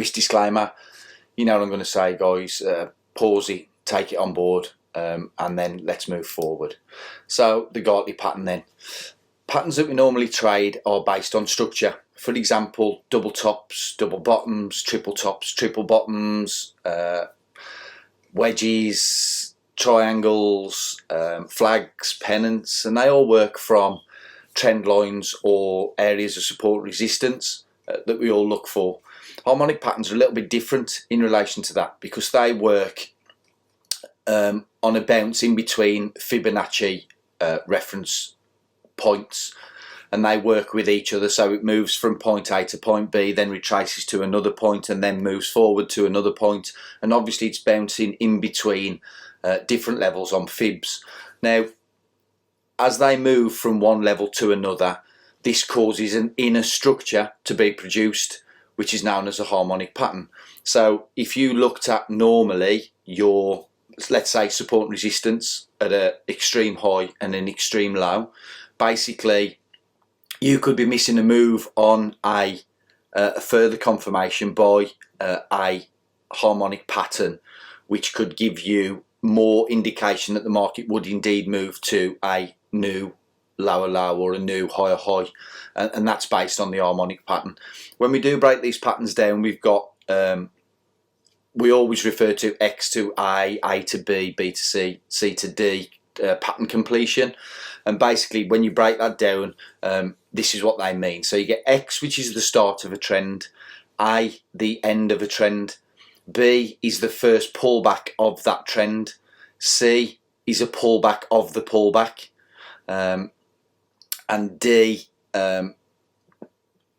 risk disclaimer, you know what I'm going to say, guys. Pause it, take it on board, and then let's move forward. So the Gartley pattern then. Patterns that we normally trade are based on structure. For example, double tops, double bottoms, triple tops, triple bottoms, wedges, triangles, flags, pennants, and they all work from trend lines or areas of support resistance that we all look for. Harmonic patterns are a little bit different in relation to that because they work on a bounce in between Fibonacci reference points, and they work with each other, so it moves from point A to point B, then retraces to another point and then moves forward to another point, and obviously it's bouncing in between different levels on fibs. Now as they move from one level to another, this causes an inner structure to be produced, which is known as a harmonic pattern. So if you looked at normally your, let's say, support and resistance at an extreme high and an extreme low, basically you could be missing a move on a further confirmation by a harmonic pattern, which could give you more indication that the market would indeed move to a new lower low or a new higher high, and that's based on the harmonic pattern. When we do break these patterns down, we've got we always refer to X to A to B, B to C, C to D pattern completion, and basically when you break that down, this is what they mean. So you get X, which is the start of a trend, A, the end of a trend, B is the first pullback of that trend, C is a pullback of the pullback, and D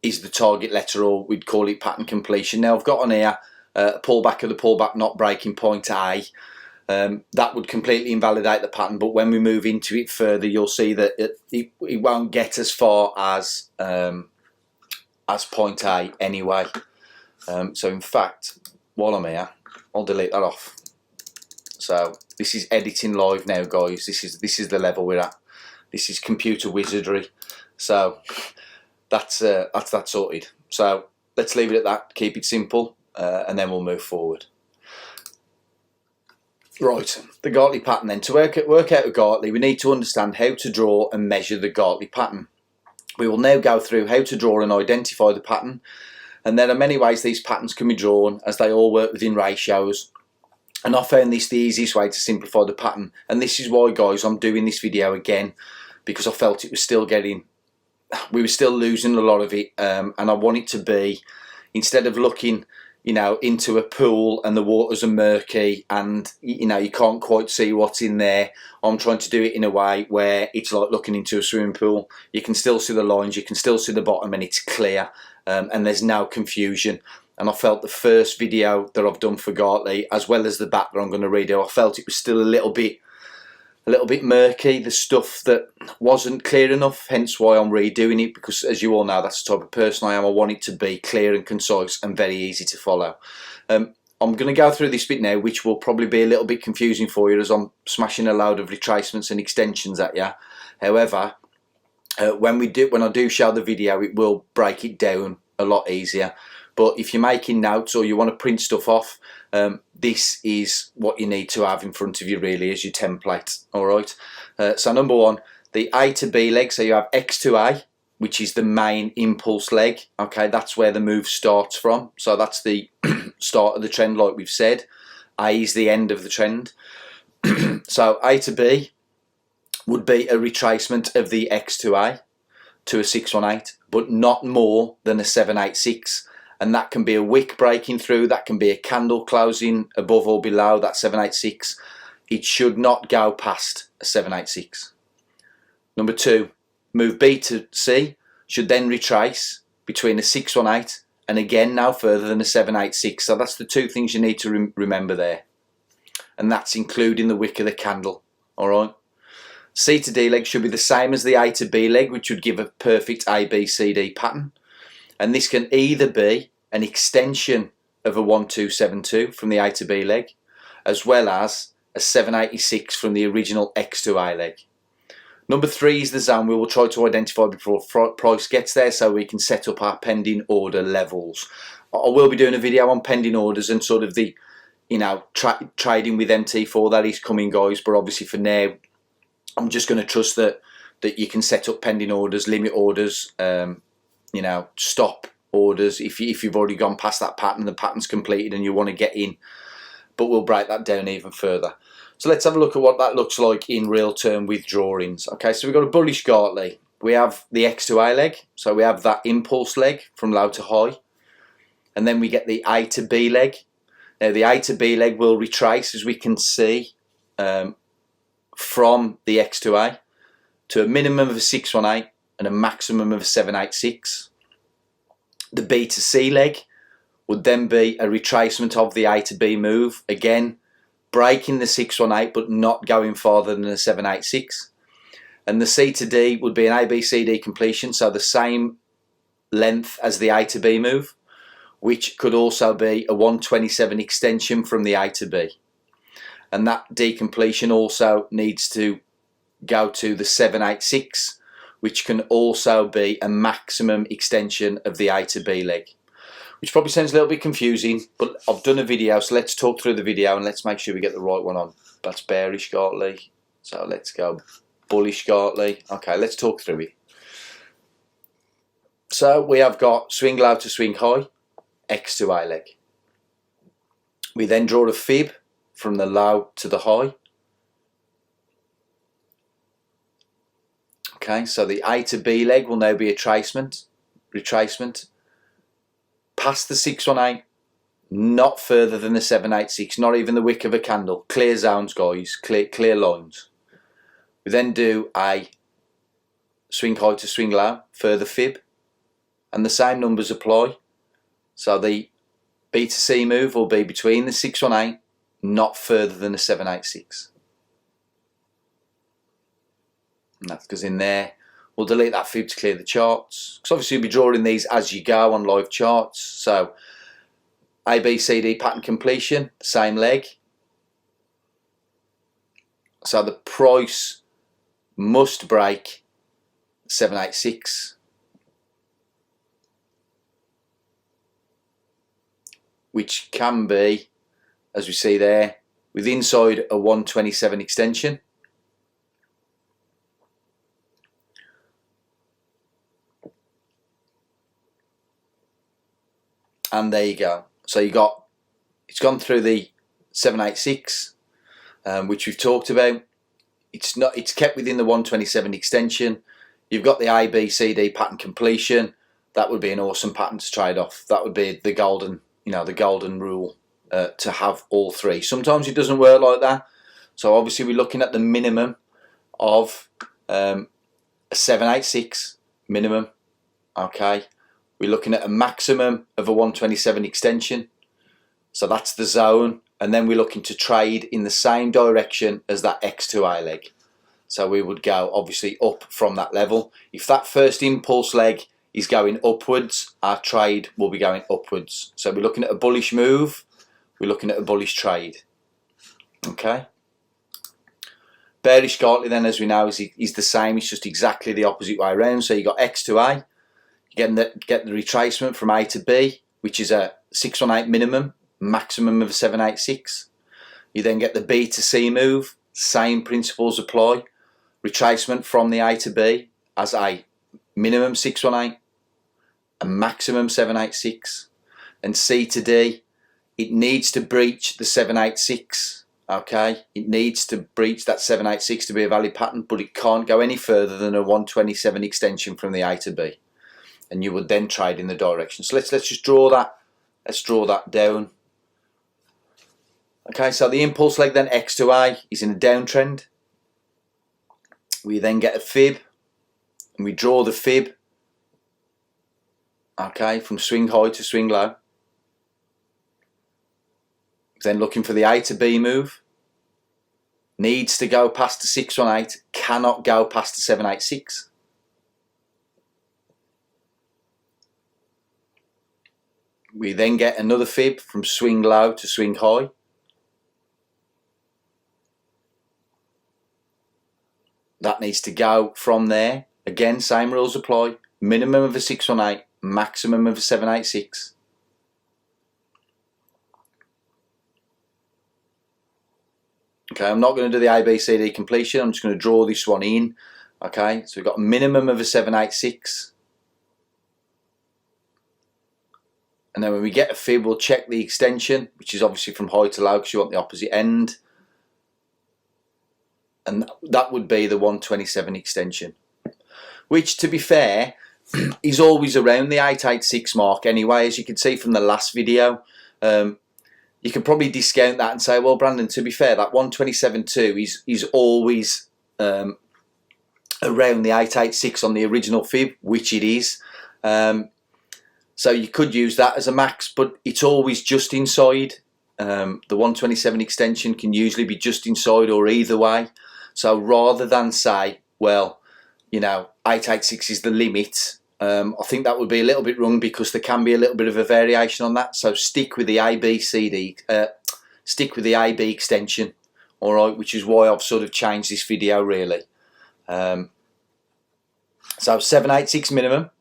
is the target letter, or we'd call it pattern completion. Now I've got on here pullback of the pullback not breaking point A. That would completely invalidate the pattern, but when we move into it further, you'll see that it won't get as far as point A anyway. So in fact, while I'm here, I'll delete that off. So this is editing live now, guys. This is the level we're at. This is computer wizardry. So that's that sorted. So let's leave it at that. Keep it simple, and then we'll move forward. Right, the Gartley pattern then. To work out a Gartley, we need to understand how to draw and measure the Gartley pattern. We will now go through how to draw and identify the pattern, and there are many ways these patterns can be drawn, as they all work within ratios, and I found this the easiest way to simplify the pattern. And this is why, guys, I'm doing this video again, because I felt it was still we were still losing a lot of it, and I want it to be, instead of looking, you know, into a pool and the waters are murky and, you know, you can't quite see what's in there, I'm trying to do it in a way where it's like looking into a swimming pool. You can still see the lines, you can still see the bottom, and it's clear, and there's no confusion. And I felt the first video that I've done for Gartley, as well as the back that I'm going to redo, I felt it was still a little bit murky, the stuff that wasn't clear enough, hence why I'm redoing it, because as you all know, that's the type of person I am. I want it to be clear and concise and very easy to follow. I'm going to go through this bit now, which will probably be a little bit confusing for you as I'm smashing a load of retracements and extensions at you. However, when I do show the video, it will break it down a lot easier. But if you're making notes or you want to print stuff off, this is what you need to have in front of you really as your template. Alright, so number one, the A to B leg. So you have X to A, which is the main impulse leg. Okay, that's where the move starts from. So that's the start of the trend, like we've said. A is the end of the trend. So A to B would be a retracement of the X to A to a 618, but not more than a 786. And that can be a wick breaking through, that can be a candle closing above or below that 786. It should not go past a 786. Number two, move B to C should then retrace between a 618 and again no further than a 786. So that's the two things you need to remember there. And that's including the wick of the candle. Alright. C to D leg should be the same as the A to B leg, which would give a perfect ABCD pattern. And this can either be an extension of a 1272 from the A to B leg, as well as a 786 from the original X to A leg. Number three is the zone we will try to identify before price gets there, so we can set up our pending order levels. I will be doing a video on pending orders and sort of the, you know, trading with MT4. That is coming, guys, but obviously for now I'm just going to trust that you can set up pending orders, limit orders, you know, stop orders if you've already gone past that pattern, the pattern's completed and you want to get in. But we'll break that down even further. So let's have a look at what that looks like in real term withdrawings. Okay, so we've got a bullish Gartley. We have the X to A leg, so we have that impulse leg from low to high, and then we get the A to B leg. Now the A to B leg will retrace, as we can see, from the X to A to a minimum of a 618 and a maximum of a 786. The B to C leg would then be a retracement of the A to B move, again breaking the 618 but not going farther than the 786. And the C to D would be an ABCD completion, so the same length as the A to B move, which could also be a 127 extension from the A to B. And that D completion also needs to go to the 786, which can also be a maximum extension of the A to B leg. Which probably sounds a little bit confusing, but I've done a video, so let's talk through the video and let's make sure we get the right one on. That's bearish Gartley, so let's go bullish Gartley. Okay, let's talk through it. So we have got swing low to swing high, X to A leg. We then draw a fib from the low to the high. Okay, so the A to B leg will now be a retracement. Past the 618, not further than the 786, not even the wick of a candle. Clear zones, guys, clear lines. We then do a swing high to swing low, further fib, and the same numbers apply. So the B to C move will be between the 618, not further than the 786. And that goes in there. We'll delete that fib to clear the charts, because obviously you'll be drawing these as you go on live charts. So ABCD pattern completion, same leg. So the price must break 786, which can be, as we see there, with inside a 127 extension. And there you go. So it's gone through the 786, which we've talked about. It's kept within the 127 extension. You've got the ABCD pattern completion. That would be an awesome pattern to trade off. That would be the golden, the golden rule to have all three. Sometimes it doesn't work like that. So obviously we're looking at the minimum of a 786 minimum. Okay. We're looking at a maximum of a 127 extension. So that's the zone. And then we're looking to trade in the same direction as that X to A leg. So we would go obviously up from that level. If that first impulse leg is going upwards, our trade will be going upwards. So we're looking at a bullish move. We're looking at a bullish trade. Okay. Bearish Gartley then, as we know, is the same. It's just exactly the opposite way around. So you got X to A. You get the retracement from A to B, which is a 618 minimum, maximum of a 786. You then get the B to C move, same principles apply. Retracement from the A to B as a minimum 618, a maximum 786. And C to D, it needs to breach the 786. Okay, it needs to breach that 786 to be a valid pattern, but it can't go any further than a 127 extension from the A to B. And you would then trade in the direction. So let's just draw that. Let's draw that down. Okay, so the impulse leg then X to A is in a downtrend. We then get a fib, and we draw the fib. Okay, from swing high to swing low. Then looking for the A to B move. Needs to go past the 618. Cannot go past the 786. We then get another fib from swing low to swing high. That needs to go from there. Again, same rules apply. Minimum of a 618, maximum of a 786. Okay, I'm not going to do the ABCD completion. I'm just going to draw this one in. Okay, so we've got a minimum of a 786. And then when we get a fib, we'll check the extension, which is obviously from high to low because you want the opposite end. And that would be the 127 extension, which, to be fair, is always around the 886 mark anyway. As you can see from the last video, you could probably discount that and say, well, Brandon, to be fair, that 127.2 is always around the 886 on the original fib, which it is. So you could use that as a max, but it's always just inside. The 127 extension can usually be just inside or either way. So rather than say, well, you know, 886 is the limit, I think that would be a little bit wrong because there can be a little bit of a variation on that. So stick with the ABCD, stick with the AB extension, all right, which is why I've sort of changed this video really. So 786 minimum,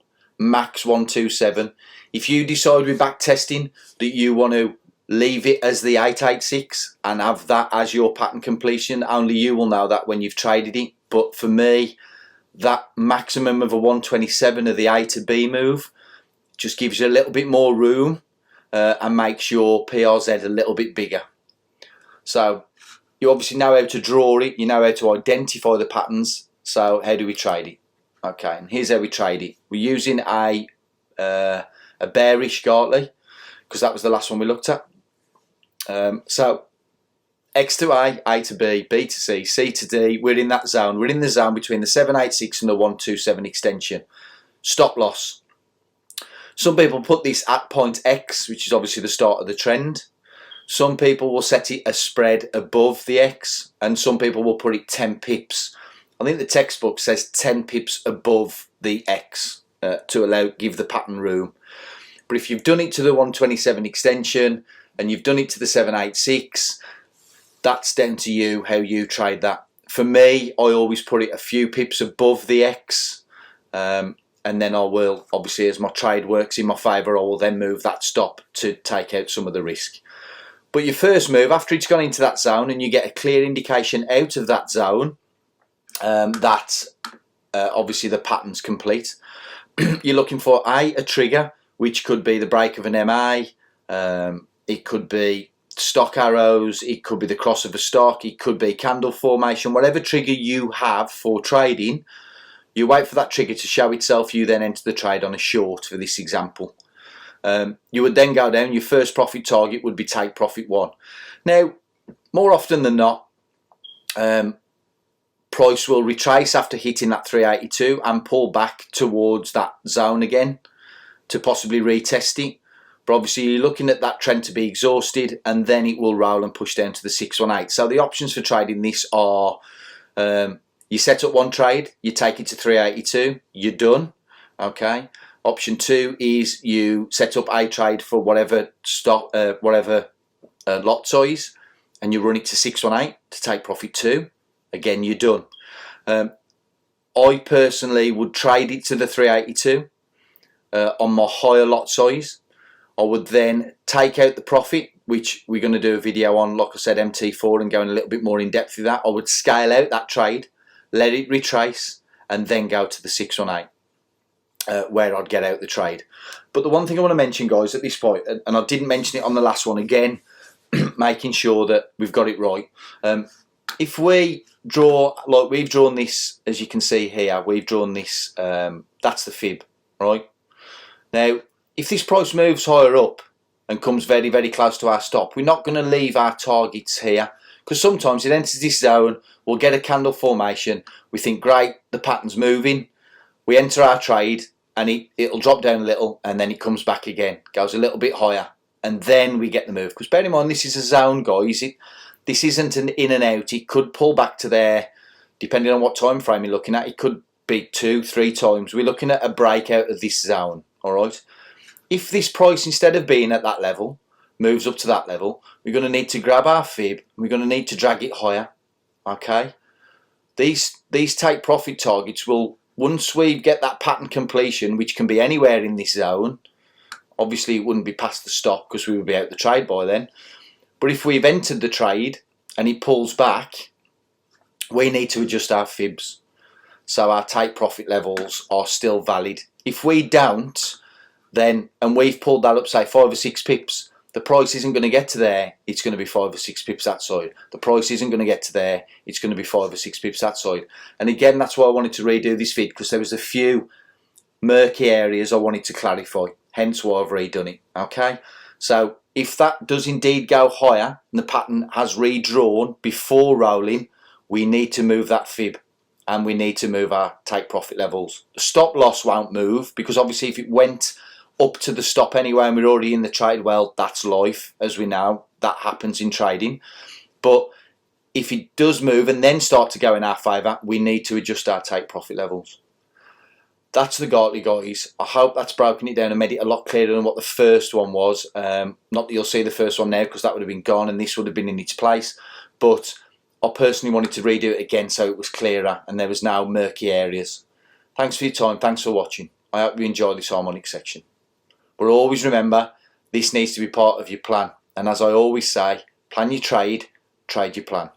max 127. If you decide with back testing that you want to leave it as the 886 and have that as your pattern completion, only you will know that when you've traded it. But for me, that maximum of a 127 of the A to B move just gives you a little bit more room and makes your PRZ a little bit bigger. So you obviously know how to draw it, you know how to identify the patterns. So how do we trade it? Okay, and here's how we trade it. We're using a bearish Gartley because that was the last one we looked at. So X to A to B, B to C, C to D, we're in that zone. We're in the zone between the 786 and the 127 extension. Stop loss. Some people put this at point X, which is obviously the start of the trend. Some people will set it a spread above the X, and some people will put it 10 pips. I think the textbook says 10 pips above the X to give the pattern room. But if you've done it to the 127 extension and you've done it to the 786, that's down to you how you trade that. For me, I always put it a few pips above the X, and then I will, obviously, as my trade works in my favour, I will then move that stop to take out some of the risk. But your first move, after it's gone into that zone and you get a clear indication out of that zone that obviously the pattern's complete, you're looking for a trigger, which could be the break of an MA, it could be stock arrows, it could be the cross of a stock, it could be candle formation, whatever trigger you have for trading, you wait for that trigger to show itself, you then enter the trade on a short for this example. You would then go down, your first profit target would be take profit 1. Now, more often than not, price will retrace after hitting that 382 and pull back towards that zone again to possibly retest it. But obviously you're looking at that trend to be exhausted and then it will roll and push down to the 618. So the options for trading this are you set up one trade, you take it to 382, you're done. Okay. Option 2 is you set up a trade for whatever stock, lot size, and you run it to 618 to take profit 2. Again, you're done. I personally would trade it to the 382 on my higher lot size. I would then take out the profit, which we're going to do a video on, like I said, MT4, and going a little bit more in depth with that. I would scale out that trade, let it retrace, and then go to the 618. Where I'd get out the trade. But the one thing I want to mention, guys, at this point, and I didn't mention it on the last one, again, making sure that we've got it right. If we draw, like we've drawn this, as you can see here, we've drawn this, that's the fib, right? Now, if this price moves higher up and comes very, very close to our stop, we're not going to leave our targets here, because sometimes it enters this zone, we'll get a candle formation, we think, great, the pattern's moving, we enter our trade, and it'll drop down a little, and then it comes back again, goes a little bit higher, and then we get the move. Because bear in mind, this is a zone, guys. This isn't an in and out. It could pull back to there, depending on what time frame you're looking at. It could be 2-3 times. We're looking at a breakout of this zone, all right? If this price, instead of being at that level, moves up to that level, we're going to need to grab our fib. We're going to need to drag it higher, okay? These take profit targets will, once we get that pattern completion, which can be anywhere in this zone, obviously it wouldn't be past the stop because we would be out the trade by then. But if we've entered the trade and it pulls back, we need to adjust our fibs so our take profit levels are still valid. If we don't, then, and we've pulled that up, say 5 or 6 pips, the price isn't going to get to there, it's going to be 5 or 6 pips that side. The price isn't going to get to there, it's going to be 5 or 6 pips that side. And again, that's why I wanted to redo this vid, because there was a few murky areas I wanted to clarify, hence why I've redone it. Okay, so if that does indeed go higher and the pattern has redrawn before rolling, we need to move that fib and we need to move our take profit levels. The stop loss won't move, because obviously if it went up to the stop anyway and we're already in the trade, well, that's life, as we know, that happens in trading. But if it does move and then start to go in our favour, we need to adjust our take profit levels. That's the Gartley, guys. I hope that's broken it down and made it a lot clearer than what the first one was. Not that you'll see the first one now, because that would have been gone and this would have been in its place. But I personally wanted to redo it again so it was clearer and there was no murky areas. Thanks for your time. Thanks for watching. I hope you enjoy this harmonic section. But always remember, this needs to be part of your plan. And as I always say, plan your trade, trade your plan.